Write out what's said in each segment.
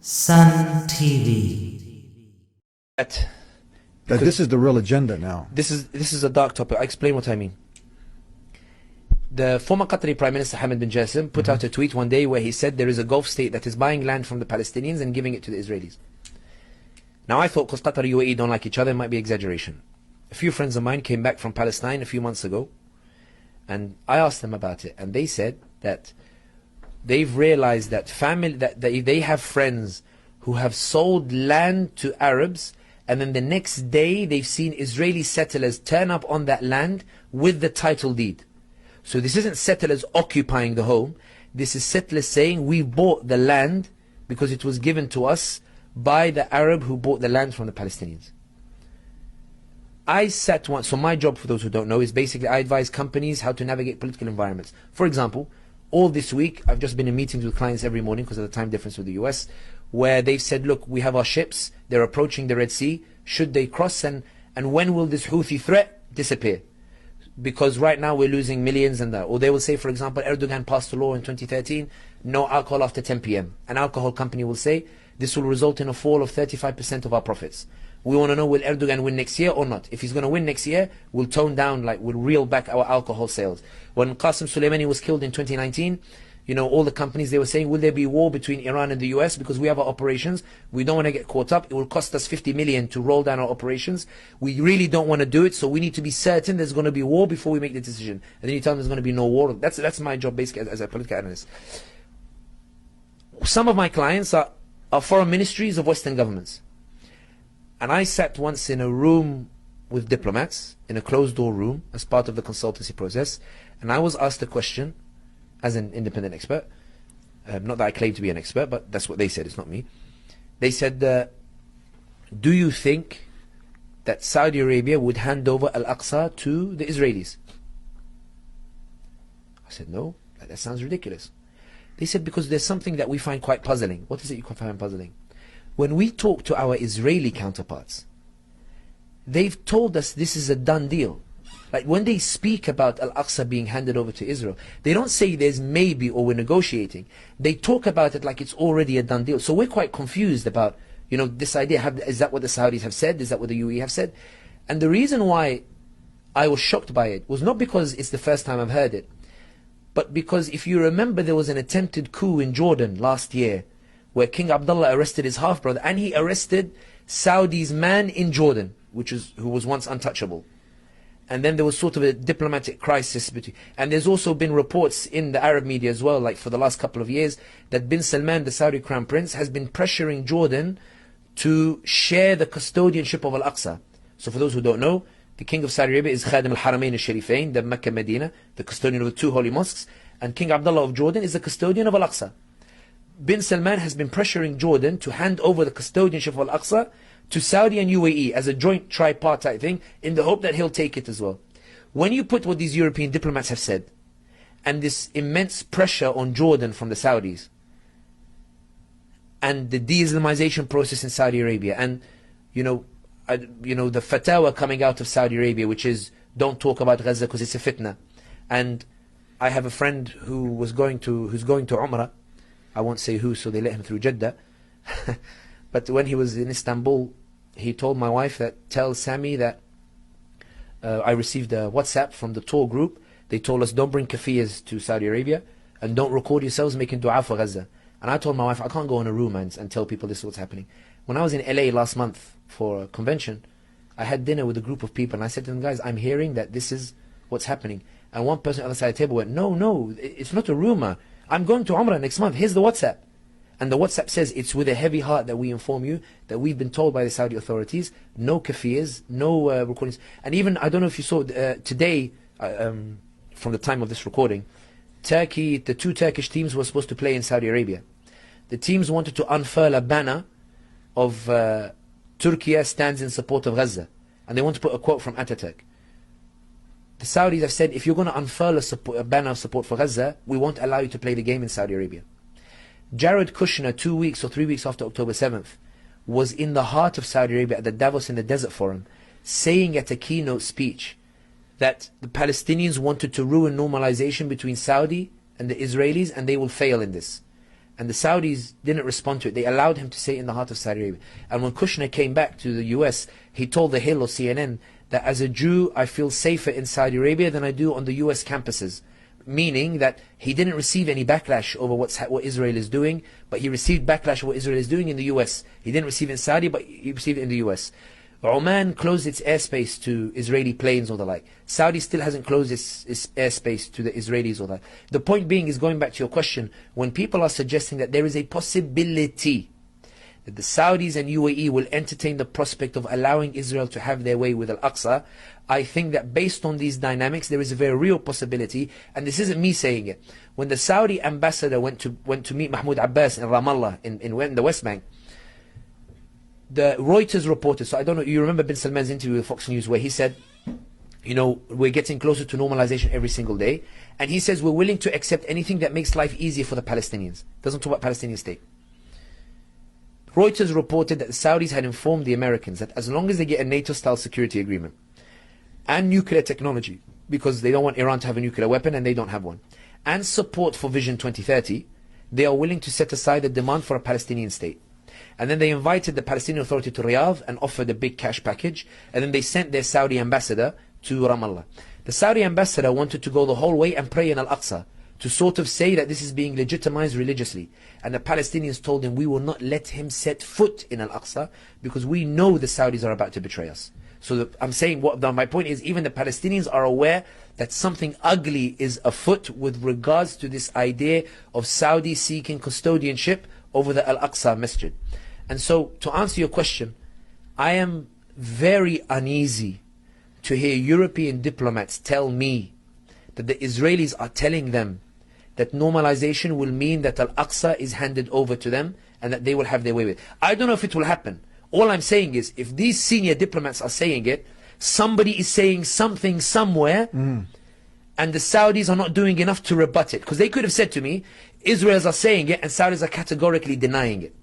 Sun TV. That this is the real agenda now. This is a dark topic. I explain what I mean. The former Qatari Prime Minister Hamdi bin Jassim put out a tweet one day where he said there is a Gulf state that is buying land from the Palestinians and giving it to the Israelis. Now I thought because Qatar and UAE don't like each other, it might be exaggeration. A few friends of mine came back from Palestine a few months ago, and I asked them about it, and they said that they've realized that they have friends who have sold land to Arabs, and then the next day they've seen Israeli settlers turn up on that land with the title deed. So this isn't settlers occupying the home, this is settlers saying we bought the land because it was given to us by the Arab who bought the land from the Palestinians. I sat once, so my job, for those who don't know, is basically I advise companies how to navigate political environments. For example, all this week I've just been in meetings with clients every morning because of the time difference with the US, where they've said, look, we have our ships, they're approaching the Red Sea, should they cross, and when will this Houthi threat disappear? Because right now we're losing millions and that. Or they will say, for example, Erdogan passed a law in 2013, no alcohol after 10 p.m. An alcohol company will say, this will result in a fall of 35% of our profits. We want to know, will Erdogan win next year or not? If he's going to win next year, we'll tone down, we'll reel back our alcohol sales. When Qasem Soleimani was killed in 2019, all the companies, they were saying, will there be war between Iran and the US? Because we have our operations. We don't want to get caught up. It will cost us 50 million to roll down our operations. We really don't want to do it, so we need to be certain there's going to be war before we make the decision. And then you tell them there's going to be no war. That's my job, basically, as a political analyst. Some of my clients are foreign ministries of Western governments. And I sat once in a room with diplomats, in a closed-door room, as part of the consultancy process, and I was asked a question, as an independent expert, not that I claim to be an expert, but that's what they said, it's not me. They said, do you think that Saudi Arabia would hand over Al Aqsa to the Israelis? I said, no, that sounds ridiculous. They said, because there's something that we find quite puzzling. What is it you find puzzling? When we talk to our Israeli counterparts, they've told us this is a done deal. Like when they speak about Al Aqsa being handed over to Israel, they don't say there's maybe or we're negotiating. They talk about it like it's already a done deal. So we're quite confused about, this idea. Is that what the Saudis have said? Is that what the UAE have said? And the reason why I was shocked by it was not because it's the first time I've heard it, but because if you remember, there was an attempted coup in Jordan last year where King Abdullah arrested his half-brother, and he arrested Saudi's man in Jordan, who was once untouchable. And then there was sort of a diplomatic crisis between. And there's also been reports in the Arab media as well, like for the last couple of years, that bin Salman, the Saudi crown prince, has been pressuring Jordan to share the custodianship of Al Aqsa. So for those who don't know, the king of Saudi Arabia is Khadim al-Haramain al-Sharifain, the Mecca Medina, the custodian of the two holy mosques, and King Abdullah of Jordan is the custodian of Al Aqsa. Bin Salman has been pressuring Jordan to hand over the custodianship of Al Aqsa to Saudi and UAE as a joint tripartite thing, in the hope that he'll take it as well. When you put what these European diplomats have said, and this immense pressure on Jordan from the Saudis, and the de-Islamization process in Saudi Arabia, and the fatwa coming out of Saudi Arabia, which is don't talk about Gaza because it's a fitna. And I have a friend who's going to Umrah. I won't say who, so they let him through Jeddah. But when he was in Istanbul, he told my wife that, tell Sami that I received a WhatsApp from the tour group. They told us, don't bring kafiyas to Saudi Arabia, and don't record yourselves making dua for Gaza. And I told my wife, I can't go in a room and tell people this is what's happening. When I was in LA last month for a convention, I had dinner with a group of people, and I said to them, guys, I'm hearing that this is what's happening. And one person on the other side of the table went, no, it's not a rumor. I'm going to Umrah next month. Here's the WhatsApp. And the WhatsApp says, it's with a heavy heart that we inform you that we've been told by the Saudi authorities, no kafiyas, no recordings. And even, I don't know if you saw today, from the time of this recording, Turkey, the two Turkish teams were supposed to play in Saudi Arabia. The teams wanted to unfurl a banner of Turkey stands in support of Gaza. And they want to put a quote from Ataturk. The Saudis have said, if you're going to unfurl a banner of support for Gaza, we won't allow you to play the game in Saudi Arabia. Jared Kushner, 2 weeks or 3 weeks after October 7th, was in the heart of Saudi Arabia at the Davos in the Desert Forum, saying at a keynote speech that the Palestinians wanted to ruin normalization between Saudi and the Israelis, and they will fail in this. And the Saudis didn't respond to it. They allowed him to say it in the heart of Saudi Arabia. And when Kushner came back to the US, he told The Hill or CNN that as a Jew, I feel safer in Saudi Arabia than I do on the US campuses. Meaning that he didn't receive any backlash over what Israel is doing, but he received backlash over what Israel is doing in the US. He didn't receive it in Saudi, but he received it in the US. Oman closed its airspace to Israeli planes or the like. Saudi still hasn't closed its airspace to the Israelis or the like. The point being is, going back to your question, when people are suggesting that there is a possibility that the Saudis and UAE will entertain the prospect of allowing Israel to have their way with Al Aqsa, I think that based on these dynamics, there is a very real possibility, and this isn't me saying it. When the Saudi ambassador went to meet Mahmoud Abbas in Ramallah, in the West Bank, the Reuters reported, so I don't know, you remember Bin Salman's interview with Fox News where he said, you know, we're getting closer to normalization every single day, and he says we're willing to accept anything that makes life easier for the Palestinians. Doesn't talk about Palestinian state. Reuters reported that the Saudis had informed the Americans that as long as they get a NATO-style security agreement and nuclear technology, because they don't want Iran to have a nuclear weapon and they don't have one, and support for Vision 2030, they are willing to set aside the demand for a Palestinian state. And then they invited the Palestinian Authority to Riyadh and offered a big cash package, and then they sent their Saudi ambassador to Ramallah. The Saudi ambassador wanted to go the whole way and pray in Al Aqsa, to sort of say that this is being legitimized religiously. And the Palestinians told him, we will not let him set foot in Al Aqsa because we know the Saudis are about to betray us. So I'm saying, my point is, even the Palestinians are aware that something ugly is afoot with regards to this idea of Saudi seeking custodianship over the Al Aqsa Masjid. And so, to answer your question, I am very uneasy to hear European diplomats tell me that the Israelis are telling them that normalization will mean that Al Aqsa is handed over to them and that they will have their way with it. I don't know if it will happen. All I'm saying is, if these senior diplomats are saying it, somebody is saying something somewhere, and the Saudis are not doing enough to rebut it. Because they could have said to me, Israelis are saying it and Saudis are categorically denying it.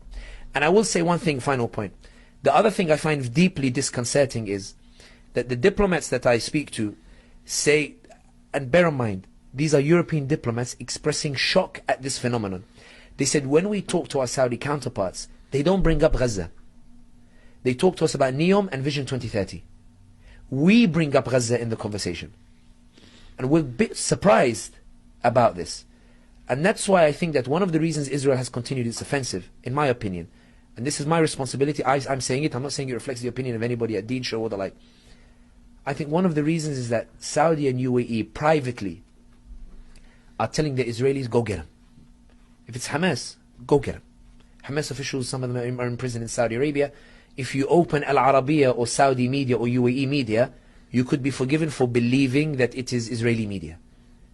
And I will say one thing, final point. The other thing I find deeply disconcerting is that the diplomats that I speak to say, and bear in mind, these are European diplomats expressing shock at this phenomenon. They said, when we talk to our Saudi counterparts, they don't bring up Gaza. They talk to us about NEOM and Vision 2030. We bring up Gaza in the conversation. And we're a bit surprised about this. And that's why I think that one of the reasons Israel has continued its offensive, in my opinion, and this is my responsibility, I'm saying it, I'm not saying it reflects the opinion of anybody at Deen Show or the like. I think one of the reasons is that Saudi and UAE privately are telling the Israelis, go get them. If it's Hamas, go get them. Hamas officials, some of them are in prison in Saudi Arabia. If you open Al Arabiya or Saudi media or UAE media, you could be forgiven for believing that it is Israeli media.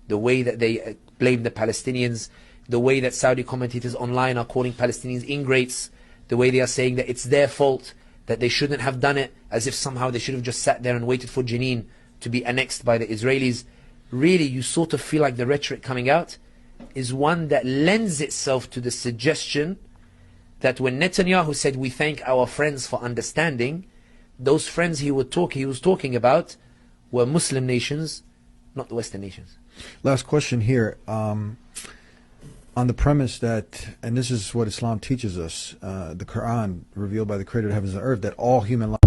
The way that they blame the Palestinians, the way that Saudi commentators online are calling Palestinians ingrates, the way they are saying that it's their fault, that they shouldn't have done it, as if somehow they should have just sat there and waited for Jenin to be annexed by the Israelis. Really, you sort of feel like the rhetoric coming out is one that lends itself to the suggestion that when Netanyahu said, we thank our friends for understanding, those friends he was talking about were Muslim nations, not the Western nations. Last question here. On the premise that, and this is what Islam teaches us, the Quran revealed by the Creator of heavens and earth, that all human life